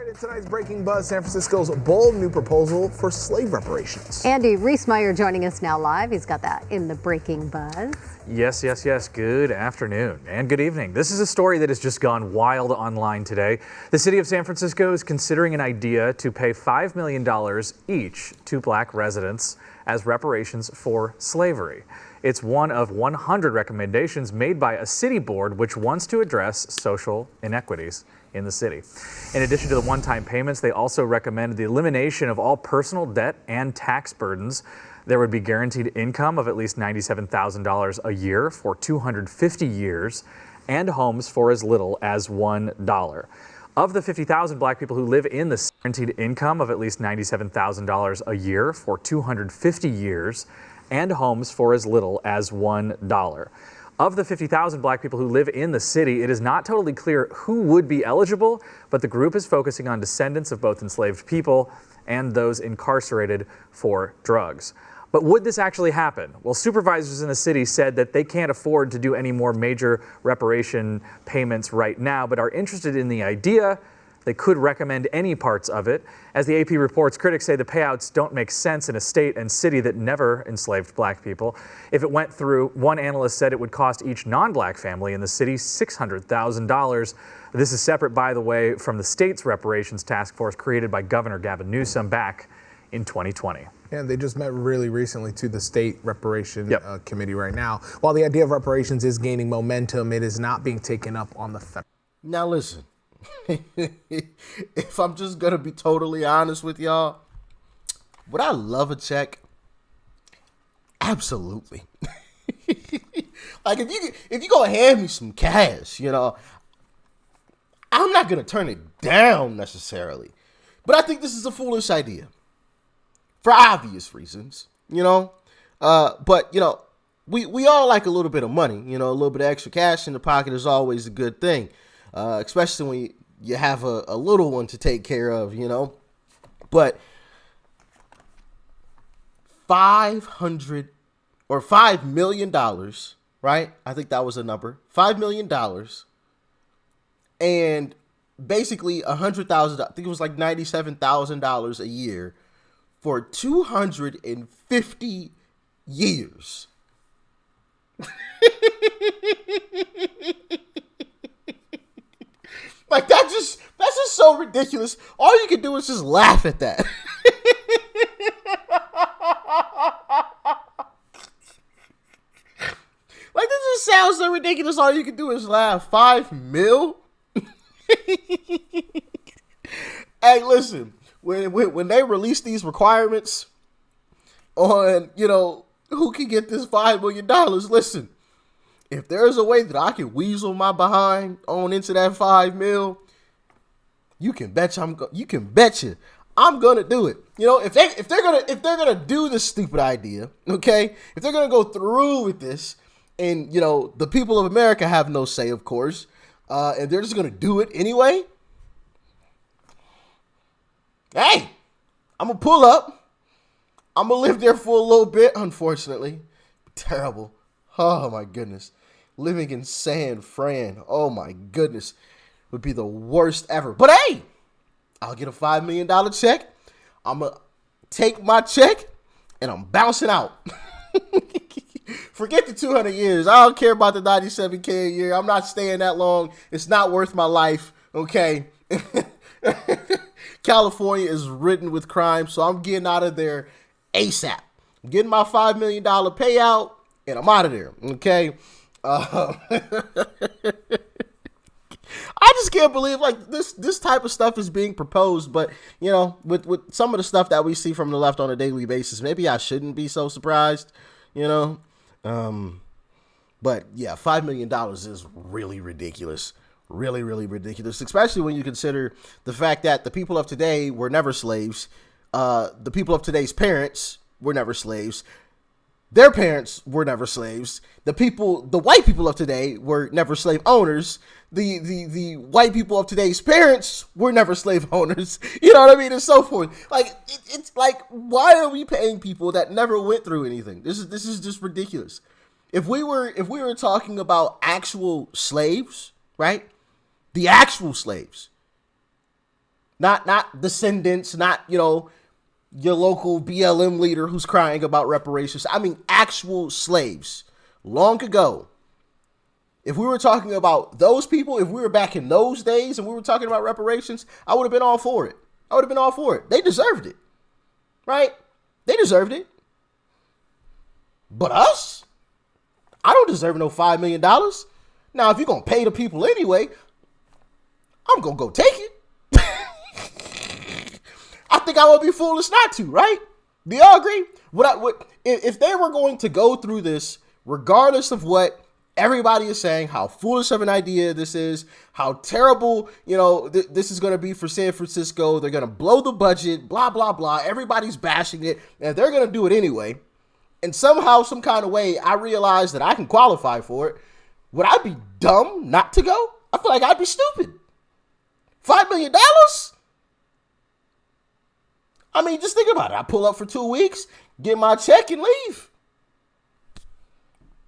All right, in tonight's Breaking Buzz, San Francisco's bold new proposal for slave reparations. Andy Reesmeyer joining us now live. He's got that in the Breaking Buzz. Yes. Good afternoon and good evening. This is a story that has just gone wild online today. The city of San Francisco is considering an idea to pay $5 million each to black residents as reparations for slavery. It's one of 100 recommendations made by a city board which wants to address social inequities in the city. In addition to the one-time payments, they also recommend the elimination of all personal debt and tax burdens. There would be guaranteed income of at least $97,000 a year for 250 years and homes for as little as $1. Of the 50,000 black people who live in the guaranteed income of at least $97,000 a year for 250 years and homes for as little as $1. Of the 50,000 black people who live in the city, it is not totally clear who would be eligible, but the group is focusing on descendants of both enslaved people and those incarcerated for drugs. But would this actually happen? Well, supervisors in the city said that they can't afford to do any more major reparation payments right now, but are interested in the idea. They could recommend any parts of it. As the AP reports, critics say the payouts don't make sense in a state and city that never enslaved black people. If it went through, one analyst said it would cost each non-black family in the city $600,000. This is separate, by the way, from the state's reparations task force created by Governor Gavin Newsom back in 2020. And they just met really recently to the state reparation committee right now. While the idea of reparations is gaining momentum, it is not being taken up on the federal. Now listen, if I'm just gonna be totally honest with y'all, would I love a check? Absolutely. Like if you gonna hand me some cash, you know, I'm not gonna turn it down necessarily. But I think this is a foolish idea. For obvious reasons, you know, but, you know, we all like a little bit of money, you know, a little bit of extra cash in the pocket is always a good thing, especially when you have a little one to take care of, you know, but $500 or $5 million, right? I think that was a number, $5 million and basically $100,000, I think it was like $97,000 a year for 250 years. Like that's just so ridiculous. All you can do is just laugh at that. Like this just sounds so ridiculous. All you can do is laugh. $5 million? Hey, listen. When they release these requirements on, you know, who can get this $5 million, listen, if there's a way that I can weasel my behind on into that $5 million, you can betcha I'm gonna do it. You know, if they're gonna do this stupid idea, okay, if they're gonna go through with this, and you know the people of America have no say, of course, and they're just gonna do it anyway. Hey, I'm going to pull up. I'm going to live there for a little bit, unfortunately. Terrible. Oh, my goodness. Living in San Fran, oh, my goodness, would be the worst ever. But, hey, I'll get a $5 million check. I'm going to take my check, and I'm bouncing out. Forget the 200 years. I don't care about the $97K a year. I'm not staying that long. It's not worth my life, okay? California is ridden with crime, so I'm getting out of there ASAP. I'm getting my $5 million payout, and I'm out of there, okay? I just can't believe, like, this type of stuff is being proposed, but, you know, with some of the stuff that we see from the left on a daily basis, maybe I shouldn't be so surprised, you know? But, yeah, $5 million is really ridiculous. Really, really ridiculous, especially when you consider the fact that the people of today were never slaves. The people of today's parents were never slaves. Their parents were never slaves. The white people of today were never slave owners. The white people of today's parents were never slave owners. You know what I mean? And so forth. Like, it's like, why are we paying people that never went through anything? This is just ridiculous. If we were talking about actual slaves, right? The actual slaves, Not descendants, not, your local BLM leader who's crying about reparations. I mean, actual slaves long ago. If we were talking about those people, if we were back in those days and we were talking about reparations, I would have been all for it. They deserved it, right? They deserved it. But us? I don't deserve no $5 million. Now, if you're going to pay the people anyway, I'm going to go take it. I think I would be foolish not to, right? Do y'all agree? If they were going to go through this, regardless of what everybody is saying, how foolish of an idea this is, how terrible, this is going to be for San Francisco. They're going to blow the budget, blah, blah, blah. Everybody's bashing it, and they're going to do it anyway. And somehow, some kind of way, I realize that I can qualify for it. Would I be dumb not to go? I feel like I'd be stupid. $5 million? I mean, just think about it. I pull up for 2 weeks, get my check, and leave.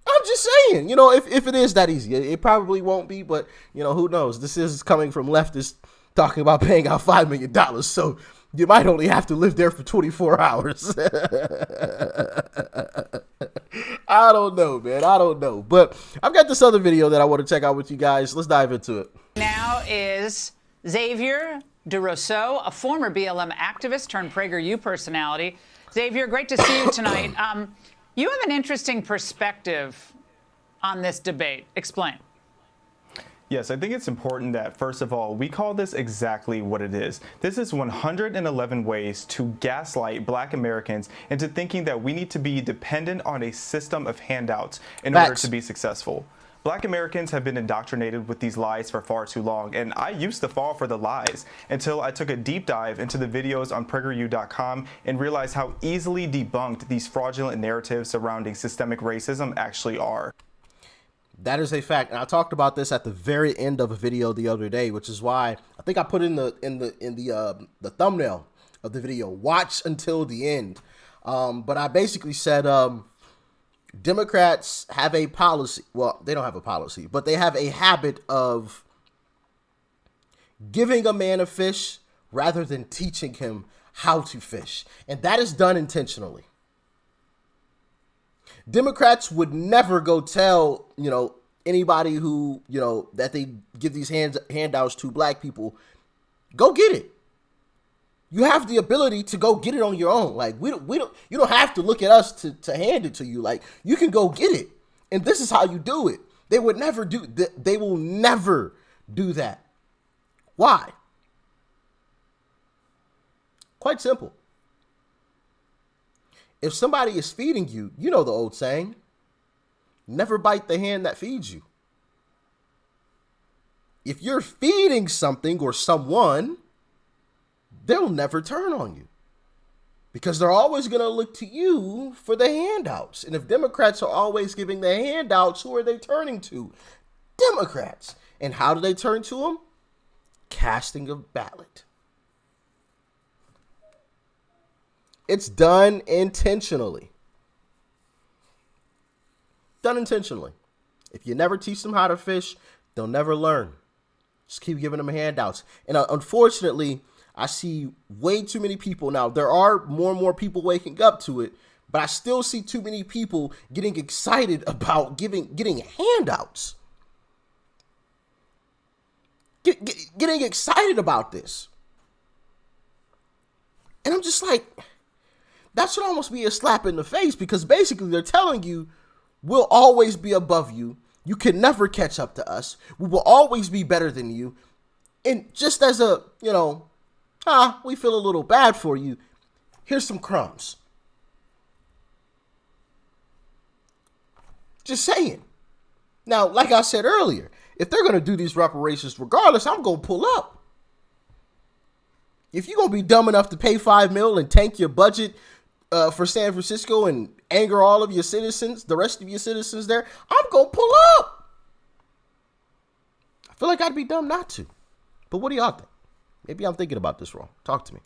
I'm just saying, if it is that easy, it probably won't be, but, who knows? This is coming from leftists talking about paying out $5 million, so you might only have to live there for 24 hours. I don't know, man. I don't know. But I've got this other video that I want to check out with you guys. Let's dive into it. Now is Xavier DuRousseau, a former BLM activist turned PragerU personality. Xavier, great to see you tonight. You have an interesting perspective on this debate. Explain. Yes, I think it's important that, first of all, we call this exactly what it is. This is 111 ways to gaslight Black Americans into thinking that we need to be dependent on a system of handouts in order to be successful. Black Americans have been indoctrinated with these lies for far too long, and I used to fall for the lies until I took a deep dive into the videos on PragerU.com and realized how easily debunked these fraudulent narratives surrounding systemic racism actually are. That is a fact, and I talked about this at the very end of a video the other day, which is why I think I put in the thumbnail of the video. Watch until the end. But I basically said Democrats have a policy. Well, they don't have a policy, but they have a habit of giving a man a fish rather than teaching him how to fish, and that is done intentionally. Democrats would never go tell, anybody who, that they give these handouts to Black people, go get it. You have the ability to go get it on your own. Like, you don't have to look at us to hand it to you. Like, you can go get it. And this is how you do it. They will never do that. Why? Quite simple. If somebody is feeding you, you know the old saying, never bite the hand that feeds you. If you're feeding something or someone, they'll never turn on you because they're always going to look to you for the handouts. And if Democrats are always giving the handouts, who are they turning to? Democrats. And how do they turn to them? Casting a ballot. It's done intentionally. Done intentionally. If you never teach them how to fish, they'll never learn. Just keep giving them handouts. And unfortunately, I see way too many people now. There are more and more people waking up to it, but I still see too many people getting excited about getting handouts. Getting excited about this. And I'm just like, that should almost be a slap in the face, because basically they're telling you, we'll always be above you. You can never catch up to us. We will always be better than you. And just as a, we feel a little bad for you, here's some crumbs. Just saying. Now, like I said earlier, if they're going to do these reparations regardless, I'm going to pull up. If you're going to be dumb enough to pay $5 million and tank your budget for San Francisco and anger all of your citizens, the rest of your citizens there, I'm going to pull up. I feel like I'd be dumb not to. But what do y'all think? Maybe I'm thinking about this wrong. Talk to me.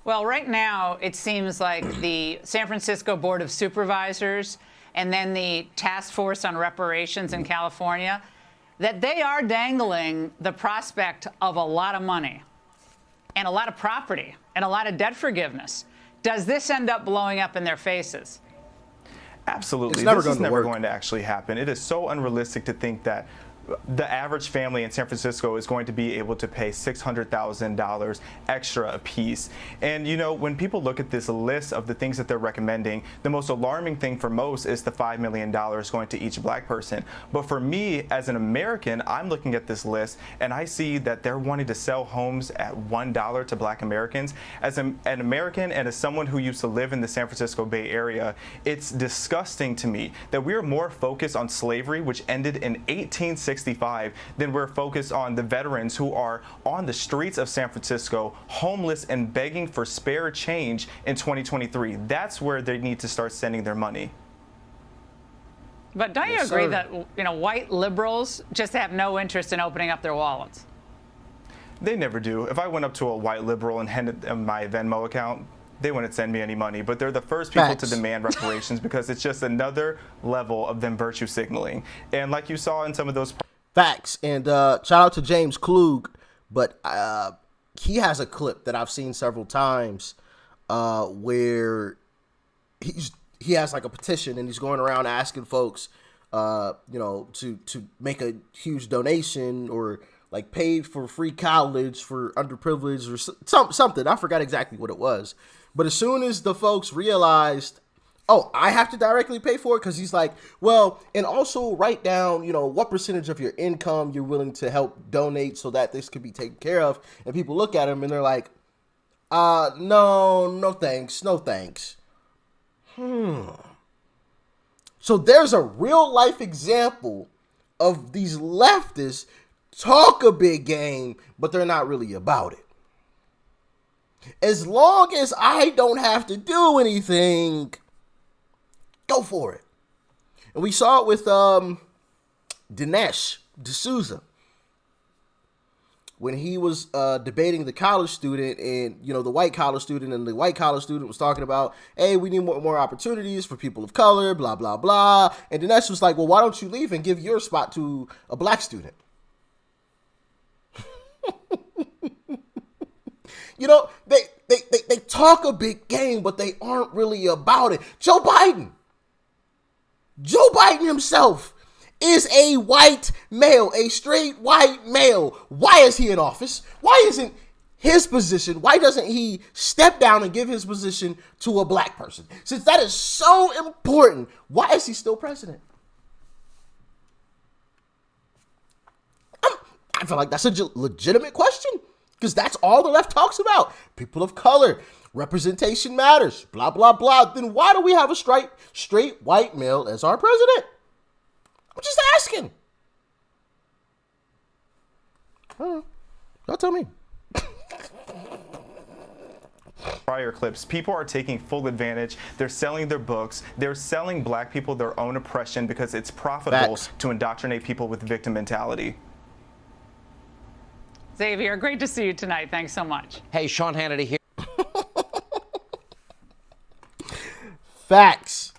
Well, right now, it seems like the San Francisco Board of Supervisors and then the Task Force on Reparations in California, that they are dangling the prospect of a lot of money and a lot of property and a lot of debt forgiveness. Does this end up blowing up in their faces? Absolutely. This is never going to actually happen. It is so unrealistic to think that the average family in San Francisco is going to be able to pay $600,000 extra a piece. And, you know, when people look at this list of the things that they're recommending, the most alarming thing for most is the $5 million going to each black person. But for me, as an American, I'm looking at this list and I see that they're wanting to sell homes at $1 to black Americans. As an American and as someone who used to live in the San Francisco Bay Area, it's disgusting to me that we're more focused on slavery, which ended in 1865, then we're focused on the veterans who are on the streets of San Francisco, homeless and begging for spare change in 2023. That's where they need to start sending their money. But don't you agree that, you know, white liberals just have no interest in opening up their wallets? They never do. If I went up to a white liberal and handed them my Venmo account, they wouldn't send me any money, but they're the first people to demand reparations because it's just another level of them virtue signaling. And like you saw in some of those Facts. And shout out to James Klug, but he has a clip that I've seen several times where he has like a petition and he's going around asking folks, you know, to make a huge donation or like pay for free college for underprivileged or something. I forgot exactly what it was. But as soon as the folks realized, oh, I have to directly pay for it, because he's like, well, and also write down, you know, what percentage of your income you're willing to help donate so that this could be taken care of. And people look at him and they're like, no thanks. So there's a real life example of these leftists talk a big game, but they're not really about it. As long as I don't have to do anything, go for it. And we saw it with Dinesh D'Souza when he was debating the college student, and you know, the white college student, and the white college student was talking about, hey, we need more opportunities for people of color, blah blah blah. And Dinesh was like, well, why don't you leave and give your spot to a black student? You know, they talk a big game, but they aren't really about it. Joe Biden himself is a white male, a straight white male. Why is he in office? Why isn't his position, why doesn't he step down and give his position to a black person? Since that is so important, why is he still president? I feel like that's a legitimate question, because that's all the left talks about. People of color, representation matters, blah, blah, blah. Then why do we have a straight white male as our president? I'm just asking. Don't tell me. Prior clips, people are taking full advantage. They're selling their books. They're selling black people their own oppression because it's profitable to indoctrinate people with victim mentality. Xavier, great to see you tonight. Thanks so much. Hey, Sean Hannity here. Facts.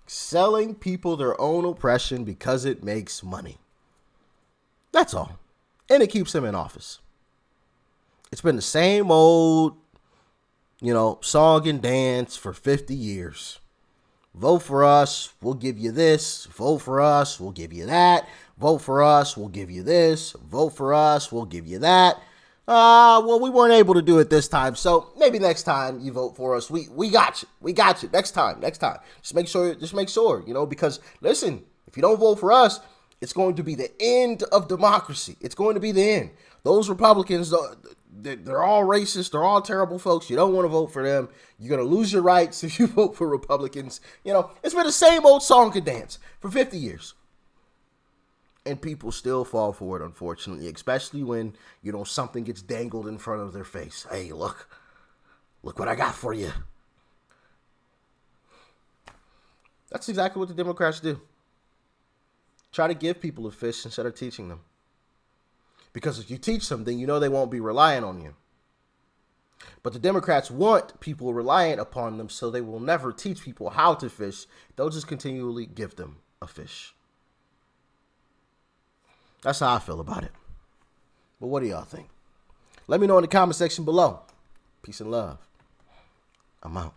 Selling people their own oppression because it makes money. That's all. And it keeps them in office. It's been the same old, you know, song and dance for 50 years. Vote for us, we'll give you this. Vote for us, we'll give you that. Vote for us, we'll give you this. Vote for us, we'll give you that. Well, we weren't able to do it this time, so maybe next time you vote for us. We got you. We got you. Next time. Just make sure, you know, because listen, if you don't vote for us, it's going to be the end of democracy. It's going to be the end. Those Republicans, they're all racist. They're all terrible folks. You don't want to vote for them. You're going to lose your rights if you vote for Republicans. You know, it's been the same old song and dance for 50 years. And people still fall for it, unfortunately, especially when, you know, something gets dangled in front of their face. Hey, look what I got for you. That's exactly what the Democrats do. Try to give people a fish instead of teaching them. Because if you teach them, then you know they won't be reliant on you. But the Democrats want people reliant upon them, so they will never teach people how to fish. They'll just continually give them a fish. That's how I feel about it. But what do y'all think? Let me know in the comment section below. Peace and love. I'm out.